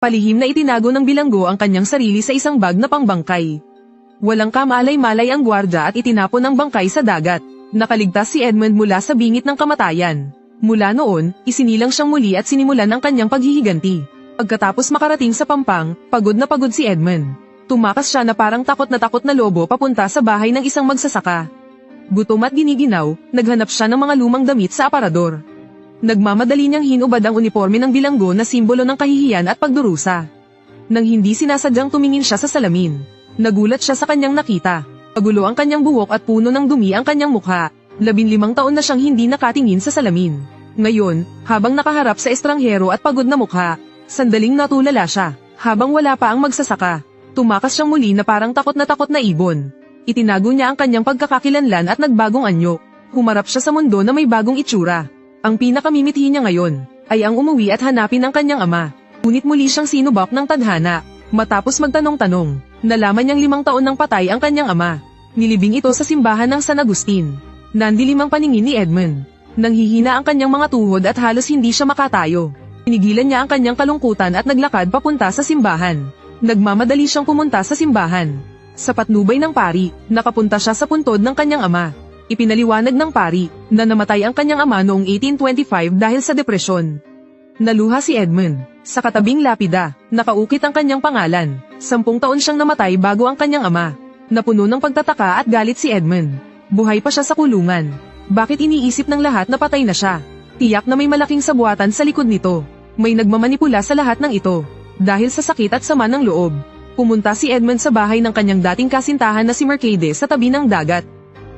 Palihim na itinago ng bilanggo ang kanyang sarili sa isang bag na pangbangkay. Walang kamalay-malay ang gwardya at itinapon ang bangkay sa dagat. Nakaligtas si Edmund mula sa bingit ng kamatayan. Mula noon, isinilang siyang muli at sinimulan ang kanyang paghihiganti. Pagkatapos makarating sa pampang, pagod na pagod si Edmund. Tumakas siya na parang takot na lobo papunta sa bahay ng isang magsasaka. Gutom at giniginaw, naghanap siya ng mga lumang damit sa aparador. Nagmamadali niyang hinubad ang uniforme ng bilanggo na simbolo ng kahihiyan at pagdurusa. Nang hindi sinasadyang tumingin siya sa salamin, nagulat siya sa kanyang nakita. Pagulo ang kanyang buhok at puno ng dumi ang kanyang mukha. 15 taon na siyang hindi nakatingin sa salamin. Ngayon, habang nakaharap sa estranghero at pagod na mukha, sandaling natulala siya. Habang wala pa ang magsasaka, tumakas siyang muli na parang takot na ibon. Itinago niya ang kanyang pagkakakilanlan at nagbagong anyo. Humarap siya sa mundo na may bagong itsura. Ang pinakamimithi niya ngayon ay ang umuwi at hanapin ang kanyang ama. Ngunit muli siyang sinubak ng tadhana. Matapos magtanong-tanong, nalaman niyang 5 taon nang patay ang kanyang ama. Nilibing ito sa simbahan ng San Agustin. Nandilim ang paningin ni Edmund. Nanghihina ang kanyang mga tuhod at halos hindi siya makatayo. Pinigilan niya ang kanyang kalungkutan at naglakad papunta sa simbahan. Nagmamadali siyang pumunta sa simbahan. Sa patnubay ng pari, nakapunta siya sa puntod ng kanyang ama. Ipinaliwanag ng pari na namatay ang kanyang ama noong 1825 dahil sa depresyon. Naluha si Edmund. Sa katabing lapida, nakaukit ang kanyang pangalan. 10 taon siyang namatay bago ang kanyang ama. Napuno ng pagtataka at galit si Edmund. Buhay pa siya sa kulungan. Bakit iniisip ng lahat na patay na siya? Tiyak na may malaking sabuatan sa likod nito. May nagmamanipula sa lahat ng ito. Dahil sa sakit at sama ng loob, pumunta si Edmund sa bahay ng kanyang dating kasintahan na si Mercedes sa tabi ng dagat.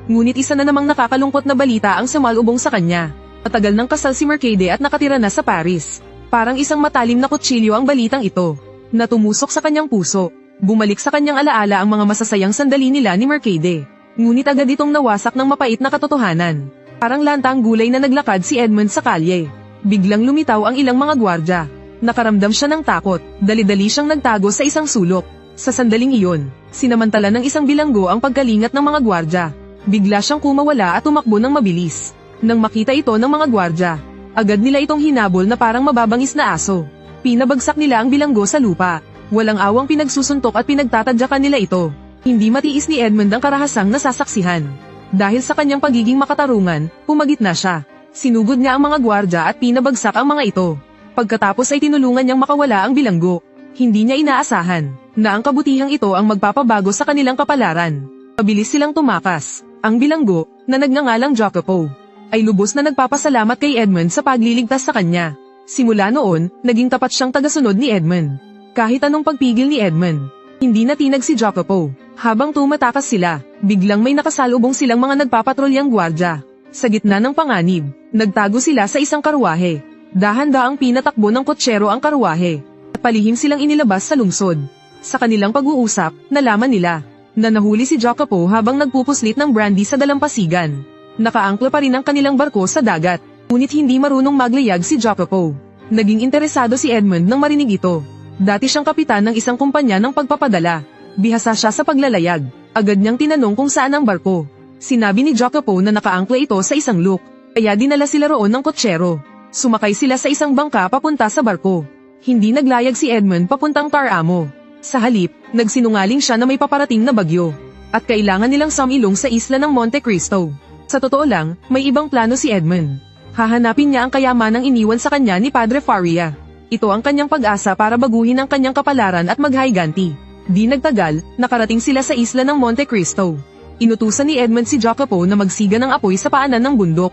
Ngunit isa na namang nakakalungkot na balita ang sumalubong sa kanya. Matagal nang kasal si Mercedes at nakatira na sa Paris. Parang isang matalim na kutsilyo ang balitang ito, na tumusok sa kanyang puso. Bumalik sa kanyang alaala ang mga masasayang sandali nila ni Mercedes. Ngunit agad itong nawasak ng mapait na katotohanan. Parang lantang gulay na naglakad si Edmund sa kalye. Biglang lumitaw ang ilang mga gwardya. Nakaramdam siya ng takot, dali-dali siyang nagtago sa isang sulok. Sa sandaling iyon, sinamantala ng isang bilanggo ang pagkalingat ng mga gwardya. Bigla siyang kumawala at tumakbo ng mabilis. Nang makita ito ng mga gwardya, agad nila itong hinabol na parang mababangis na aso. Pinabagsak nila ang bilanggo sa lupa. Walang awang pinagsusuntok at pinagtatadyakan nila ito. Hindi matiis ni Edmund ang karahasang nasasaksihan. Dahil sa kanyang pagiging makatarungan, pumagitna siya. Sinugod niya ang mga gwardya at pinabagsak ang mga ito. Pagkatapos ay tinulungan niyang makawala ang bilanggo. Hindi niya inaasahan na ang kabutihang ito ang magpapabago sa kanilang kapalaran. Mabilis silang tumakas. Ang bilanggo, na nagngangalang Jacopo, ay lubos na nagpapasalamat kay Edmund sa pagliligtas sa kanya. Simula noon, naging tapat siyang tagasunod ni Edmund. Kahit anong pagpigil ni Edmund, hindi natinag si Jacopo. Habang tumatakas sila, biglang may nakasalubong silang mga nagpapatrolyang gwardya. Sa gitna ng panganib, nagtago sila sa isang karwahe. Dahan-daang pinatakbo ng kotsero ang karwahe. At palihim silang inilabas sa lungsod. Sa kanilang pag-uusap, nalaman nila na nahuli si Jacopo habang nagpupuslit ng brandy sa dalampasigan. Nakaangkla pa rin ang kanilang barko sa dagat, ngunit hindi marunong maglayag si Jacopo. Naging interesado si Edmund nang marinig ito. Dati siyang kapitan ng isang kumpanya ng pagpapadala. Bihasa siya sa paglalayag. Agad niyang tinanong kung saan ang barko. Sinabi ni Jacopo na nakaangkla ito sa isang look, kaya dinala sila roon ng kotsero. Sumakay sila sa isang bangka papunta sa barko. Hindi naglayag si Edmund papuntang Taramo. Sa halip, nagsinungaling siya na may paparating na bagyo, at kailangan nilang sumilong sa isla ng Monte Cristo. Sa totoo lang, may ibang plano si Edmund. Hahanapin niya ang kayamanang iniwan sa kanya ni Padre Faria. Ito ang kanyang pag-asa para baguhin ang kanyang kapalaran at maghayganti. Di nagtagal, nakarating sila sa isla ng Monte Cristo. Inutusan ni Edmund si Jacopo na magsiga ng apoy sa paanan ng bundok.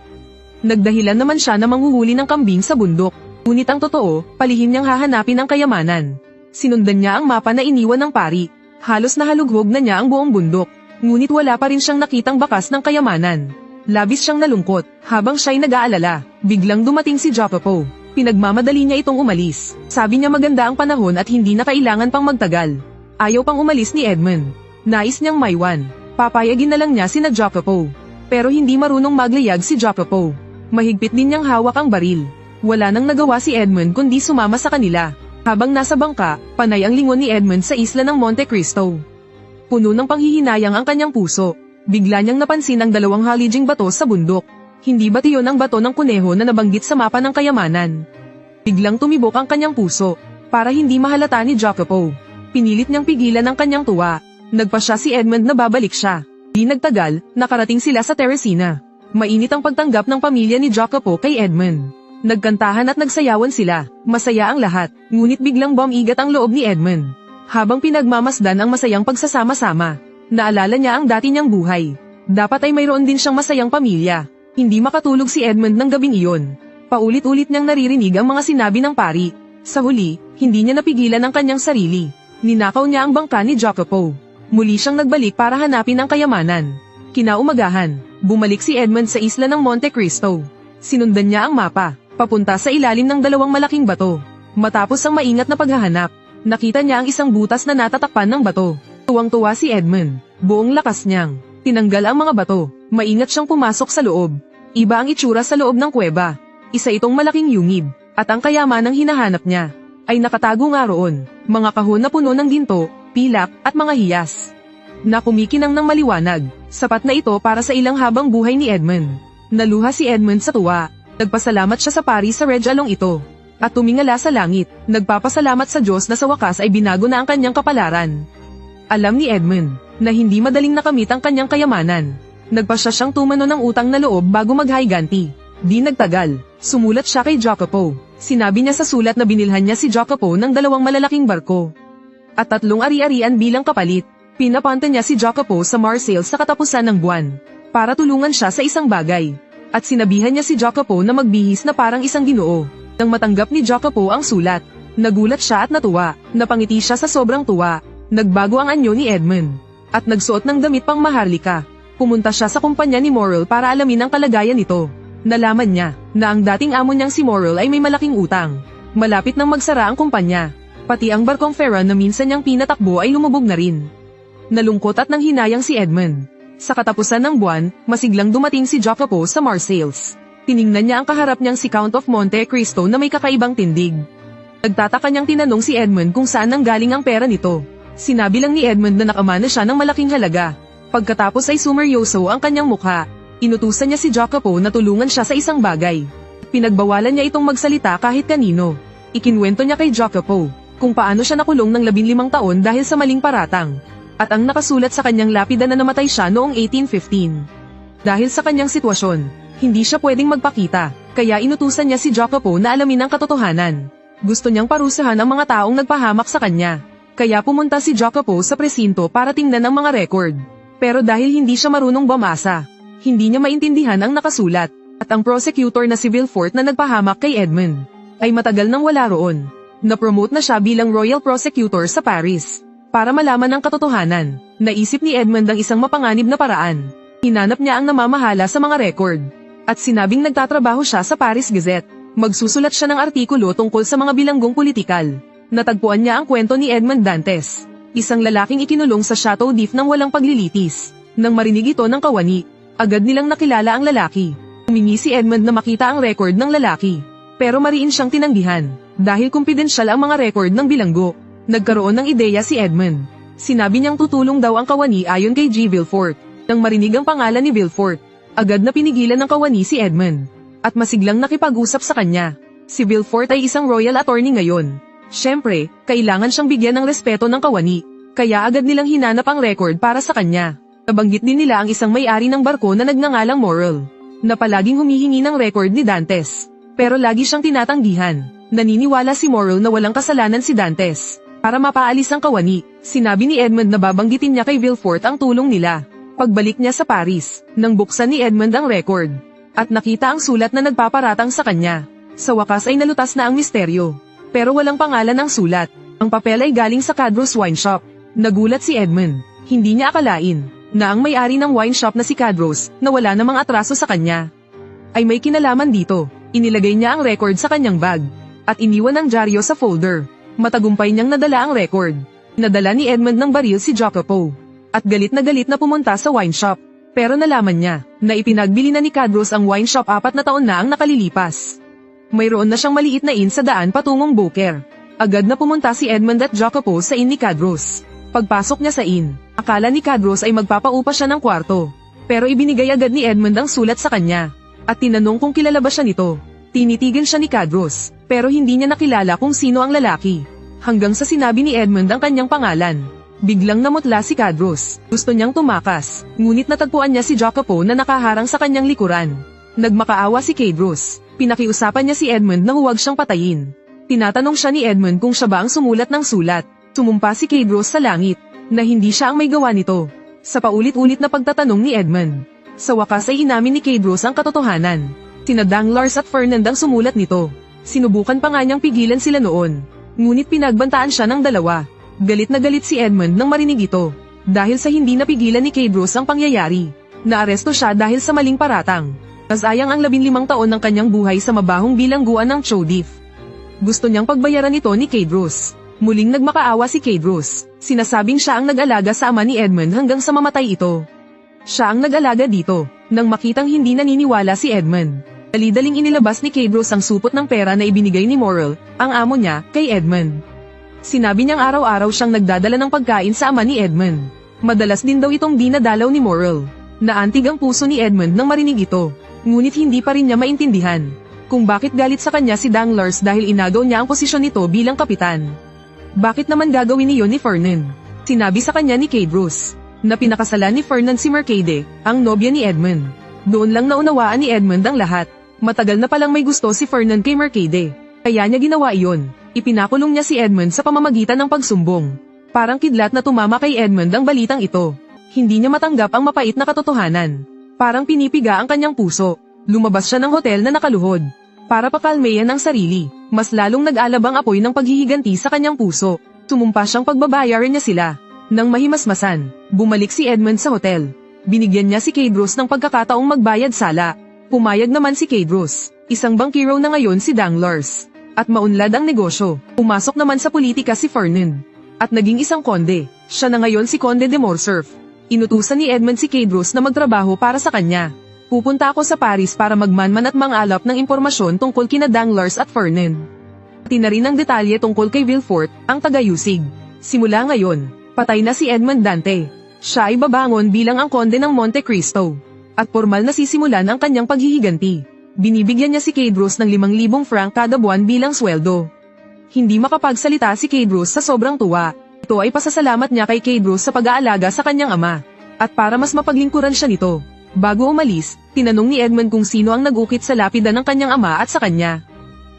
Nagdahilan naman siya na manghuhuli ng kambing sa bundok. Ngunit ang totoo, palihim niyang hahanapin ang kayamanan. Sinundan niya ang mapa na iniwan ng pari. Halos nahalughog na niya ang buong bundok. Ngunit wala pa rin siyang nakitang bakas ng kayamanan. Labis siyang nalungkot. Habang siya'y nag-aalala, biglang dumating si Jacopo. Pinagmamadali niya itong umalis. Sabi niya maganda ang panahon at hindi na kailangan pang magtagal. Ayaw pang umalis ni Edmund. Nais niyang maiwan. Papayagin na lang niya sina Jacopo. Pero hindi marunong maglayag si Jacopo. Mahigpit din niyang hawak ang baril. Wala nang nagawa si Edmund kundi sumama sa kanila. Habang nasa bangka, panay ang lingon ni Edmund sa isla ng Monte Cristo. Puno ng panghihinayang ang kanyang puso. Bigla niyang napansin ang 2 halijing bato sa bundok. Hindi ba tiyon ang bato ng kuneho na nabanggit sa mapa ng kayamanan? Biglang tumibok ang kanyang puso. para hindi mahalata ni Jacopo. Pinilit niyang pigilan ang kanyang tuwa. Nagpa siya si Edmund na babalik siya. Di nagtagal, nakarating sila sa Teresina. Mainit ang pagtanggap ng pamilya ni Jacopo kay Edmund. Nagkantahan at nagsayawan sila. Masaya ang lahat, ngunit biglang bumigat ang loob ni Edmund. Habang pinagmamasdan ang masayang pagsasama-sama, naalala niya ang dati niyang buhay. Dapat ay mayroon din siyang masayang pamilya. Hindi makatulog si Edmund ng gabing iyon. Paulit-ulit niyang naririnig ang mga sinabi ng pari. Sa huli, hindi niya napigilan ang kanyang sarili. Ninakaw niya ang bangka ni Jacopo. Muli siyang nagbalik para hanapin ang kayamanan. Kinaumagahan, bumalik si Edmund sa isla ng Monte Cristo. Sinundan niya ang mapa, papunta sa ilalim ng dalawang malaking bato. Matapos ang maingat na paghahanap, nakita niya ang isang butas na natatakpan ng bato. Tuwang-tuwa si Edmund, buong lakas niyang tinanggal ang mga bato. Maingat siyang pumasok sa loob. Iba ang itsura sa loob ng kuweba. Isa itong malaking yungib, at ang kayamanang hinahanap niya ay nakatago nga roon, mga kahon na puno ng ginto, pilak, at mga hiyas na kumikinang ng maliwanag. Sapat na ito para sa ilang habang buhay ni Edmund. Naluha si Edmund sa tuwa. Nagpasalamat siya sa pari sa regalong ito, at tumingala sa langit. Nagpapasalamat sa Diyos na sa wakas ay binago na ang kanyang kapalaran. Alam ni Edmund na hindi madaling nakamit ang kanyang kayamanan. Nagpasya siyang tumano ng utang na loob bago mag-higanti. Di nagtagal, sumulat siya kay Jacopo. Sinabi niya sa sulat na binilhan niya si Jacopo ng 2 malalaking barko at 3 ari-arian bilang kapalit. Pinapanta niya si Jacopo sa Marseilles sa katapusan ng buwan para tulungan siya sa isang bagay. At sinabihan niya si Jacopo na magbihis na parang isang ginoo. Nang matanggap ni Jacopo ang sulat, nagulat siya at natuwa. Napangiti siya sa sobrang tuwa. Nagbago ang anyo ni Edmund at nagsuot ng damit pang maharlika. Pumunta siya sa kumpanya ni Morrel para alamin ang kalagayan nito. Nalaman niya na ang dating amo niyang si Morrel ay may malaking utang. Malapit nang magsara ang kumpanya. Pati ang barkong Ferran na minsan niyang pinatakbo ay lumubog na rin. Nalungkot at nanghinayang si Edmund. Sa katapusan ng buwan, masiglang dumating si Jacopo sa Marseilles. Tiningnan niya ang kaharap niyang si Count of Monte Cristo na may kakaibang tindig. Nagtataka niyang tinanong si Edmund kung saan nanggaling ang pera nito. Sinabi lang ni Edmund na nakamana siya ng malaking halaga. Pagkatapos ay sumeryoso ang kanyang mukha. Inutusan niya si Jacopo na tulungan siya sa isang bagay. Pinagbawalan niya itong magsalita kahit kanino. Ikinwento niya kay Jacopo kung paano siya nakulong ng 15 taon dahil sa maling paratang. At ang nakasulat sa kanyang lapida na namatay siya noong 1815. Dahil sa kanyang sitwasyon, hindi siya pwedeng magpakita, kaya inutusan niya si Jacopo na alamin ang katotohanan. Gusto niyang parusahan ang mga taong nagpahamak sa kanya. Kaya pumunta si Jacopo sa presinto para tingnan ang mga record. Pero dahil hindi siya marunong bumasa, hindi niya maintindihan ang nakasulat, at ang prosecutor na si Villefort na nagpahamak kay Edmund ay matagal nang wala roon. Na-promote na siya bilang Royal Prosecutor sa Paris. Para malaman ang katotohanan, naisip ni Edmund ang isang mapanganib na paraan. Hinanap niya ang namamahala sa mga record, at sinabing nagtatrabaho siya sa Paris Gazette. Magsusulat siya ng artikulo tungkol sa mga bilanggong politikal. Natagpuan niya ang kwento ni Edmond Dantes, isang lalaking ikinulong sa Chateau d'If nang walang paglilitis. Nang marinig ito ng kawani, agad nilang nakilala ang lalaki. Humingi si Edmund na makita ang record ng lalaki. Pero mariin siyang tinanggihan, dahil kumpidensyal ang mga record ng bilanggo. Nagkaroon ng ideya si Edmund. Sinabi niyang tutulong daw ang kawani ayon kay G. Villefort. Nang marinig ang pangalan ni Villefort, agad na pinigilan ng kawani si Edmund. At masiglang nakipag-usap sa kanya. Si Villefort ay isang royal attorney ngayon. Siyempre, kailangan siyang bigyan ng respeto ng kawani. Kaya agad nilang hinanap ang record para sa kanya. Nabanggit din nila ang isang may-ari ng barko na nagngangalang Morrel, na palaging humihingi ng record ni Dantes. Pero lagi siyang tinatanggihan. Naniniwala si Morrel na walang kasalanan si Dantes. Para mapaalis ang kawani, sinabi ni Edmund na babanggitin niya kay Villefort ang tulong nila. Pagbalik niya sa Paris, nang buksan ni Edmund ang record, at nakita ang sulat na nagpaparatang sa kanya. Sa wakas ay nalutas na ang misteryo. Pero walang pangalan ang sulat. Ang papel ay galing sa Cadros Wine Shop. Nagulat si Edmund. Hindi niya akalain na ang may-ari ng wine shop na si Cadros, na wala namang atraso sa kanya, ay may kinalaman dito. Inilagay niya ang record sa kanyang bag, at iniwan ang dyaryo sa folder. Matagumpay niyang nadala ang record. Nadala ni Edmund ng baril si Jacopo, at galit na pumunta sa wine shop. Pero nalaman niya na ipinagbili na ni Cadros ang wine shop 4 na taon na ang nakalilipas. Mayroon na siyang maliit na inn sa daan patungong Beaucaire. Agad na pumunta si Edmund at Jacopo sa inn ni Cadros. Pagpasok niya sa inn, akala ni Cadros ay magpapaupa siya ng kwarto. Pero ibinigay agad ni Edmund ang sulat sa kanya, at tinanong kung kilala ba siya nito. Tinitigil siya ni Cadros, pero hindi niya nakilala kung sino ang lalaki. Hanggang sa sinabi ni Edmund ang kanyang pangalan. Biglang namutla si Cadros. Gusto niyang tumakas, ngunit natagpuan niya si Jacopo na nakaharang sa kanyang likuran. Nagmakaawa si Cadros. Pinakiusapan niya si Edmund na huwag siyang patayin. Tinatanong siya ni Edmund kung siya ba ang sumulat ng sulat. Sumumpa si Cadros sa langit, na hindi siya ang may gawa nito. Sa paulit-ulit na pagtatanong ni Edmund, sa wakas ay inamin ni Cadros ang katotohanan. Sina Danglars at Fernand ang sumulat nito. Sinubukan pa nga niyang pigilan sila noon. Ngunit pinagbantaan siya ng dalawa. Galit na galit si Edmund nang marinig ito. Dahil sa hindi napigilan ni Cadros ang pangyayari. Naaresto siya dahil sa maling paratang. Nasayang ang 15 taon ng kanyang buhay sa mabahong bilangguan ng Chodif. Gusto niyang pagbayaran ito ni Cadros. Muling nagmakaawa si Cadros. Sinasabing siya ang nag-alaga sa ama ni Edmund hanggang sa mamatay ito. Siya ang nag-alaga dito. Nang makitang hindi naniniwala si Edmund, dali-daling inilabas ni Cadros ang supot ng pera na ibinigay ni Morrel, ang amo niya, kay Edmund. Sinabi niyang araw-araw siyang nagdadala ng pagkain sa ama ni Edmund. Madalas din daw itong dinadalaw ni Morrel. Naantig ang puso ni Edmund nang marinig ito. Ngunit hindi pa rin niya maintindihan kung bakit galit sa kanya si Danglars dahil inagaw niya ang posisyon nito bilang kapitan. Bakit naman gagawin niyon ni Fernand? Sinabi sa kanya ni Cadros na pinakasalan ni Fernand si Mercade, ang nobya ni Edmund. Doon lang naunawaan ni Edmund ang lahat. Matagal na palang may gusto si Fernand kay Mercade. Kaya niya ginawa iyon. Ipinakulong niya si Edmund sa pamamagitan ng pagsumbong. Parang kidlat na tumama kay Edmund ang balitang ito. Hindi niya matanggap ang mapait na katotohanan. Parang pinipiga ang kanyang puso. Lumabas siya ng hotel na nakaluhod. Para pakalmayan ang sarili, mas lalong nag-alab ang apoy ng paghihiganti sa kanyang puso. Sumumpa siyang pagbabayaran niya sila. Nang mahimasmasan, bumalik si Edmund sa hotel. Binigyan niya si Cadros ng pagkakataong magbayad sala. Pumayag naman si Cadros. Isang bankero na ngayon si Danglars. At maunlad ang negosyo. Pumasok naman sa politika si Fernand. At naging isang konde. Siya na ngayon si Conde de Morcerf. Inutusan ni Edmund si Cadros na magtrabaho para sa kanya. Pupunta ako sa Paris para magmanman at mangalap ng impormasyon tungkol kina Danglars at Fernand. Tina rin ang detalye tungkol kay Villefort, ang taga-Yusig. Simula ngayon, patay na si Edmond Dante. Siya ay babangon bilang ang konde ng Monte Cristo. At formal na sisimulan ang kanyang paghihiganti. Binibigyan niya si Cadros ng 5,000 franc kada buwan bilang sweldo. Hindi makapagsalita si Cadros sa sobrang tuwa. Ito ay pasasalamat niya kay Cadros sa pag-aalaga sa kanyang ama. At para mas mapaglingkuran siya nito. Bago umalis, tinanong ni Edmund kung sino ang nag-ukit sa lapida ng kanyang ama at sa kanya.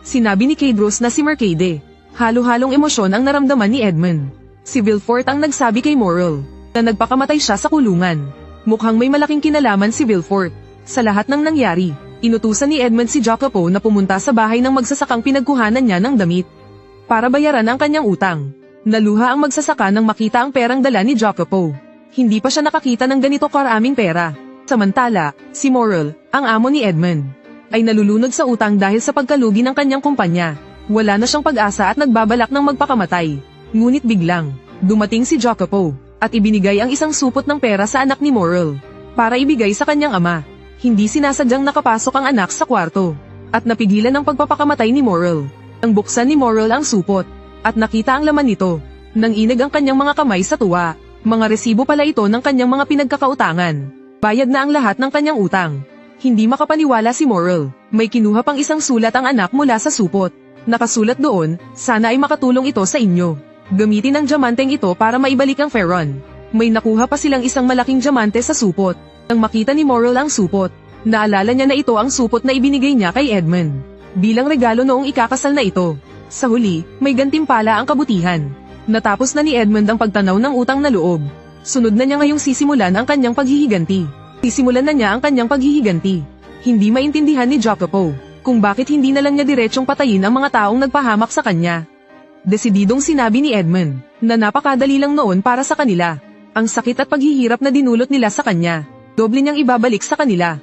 Sinabi ni Cadros na si Mercade. Halo-halong emosyon ang naramdaman ni Edmund. Si Villefort ang nagsabi kay Morrel na nagpakamatay siya sa kulungan. Mukhang may malaking kinalaman si Villefort. Sa lahat ng nangyari, inutusan ni Edmund si Jacopo na pumunta sa bahay ng magsasakang pinagkuhanan niya ng damit. Para bayaran ang kanyang utang. Naluha ang magsasaka nang makita ang perang dala ni Jacopo. Hindi pa siya nakakita ng ganito karaming pera. Samantala, si Morrel, ang amo ni Edmund, ay nalulunod sa utang dahil sa pagkalugi ng kanyang kumpanya. Wala na siyang pag-asa at nagbabalak ng magpakamatay. Ngunit biglang, dumating si Jacopo, at ibinigay ang isang supot ng pera sa anak ni Morrel, para ibigay sa kanyang ama. Hindi sinasadyang nakapasok ang anak sa kwarto, at napigilan ang pagpapakamatay ni Morrel. Nang buksan ni Morrel ang supot, at nakita ang laman nito, nang inag ang kanyang mga kamay sa tuwa. Mga resibo pala ito ng kanyang mga pinagkakautangan. Bayad na ang lahat ng kanyang utang. Hindi makapaniwala si Morrel. May kinuha pang isang sulat ang anak mula sa supot. Nakasulat doon, sana ay makatulong ito sa inyo. Gamitin ang diamanteng ito para maibalik ang Ferron. May nakuha pa silang isang malaking diamante sa supot. Nang makita ni Morrel ang supot, naalala niya na ito ang supot na ibinigay niya kay Edmund. Bilang regalo noong ikakasal na ito. Sa huli, may gantimpala ang kabutihan. Natapos na ni Edmund ang pagtanaw ng utang na loob. Sunod na niya ngayong sisimulan ang kanyang paghihiganti. Sisimulan na niya ang kanyang paghihiganti. Hindi maintindihan ni Jacopo kung bakit hindi na lang niya diretsyong patayin ang mga taong nagpahamak sa kanya. Desididong sinabi ni Edmund na napakadali lang noon para sa kanila. Ang sakit at paghihirap na dinulot nila sa kanya, doble niyang ibabalik sa kanila.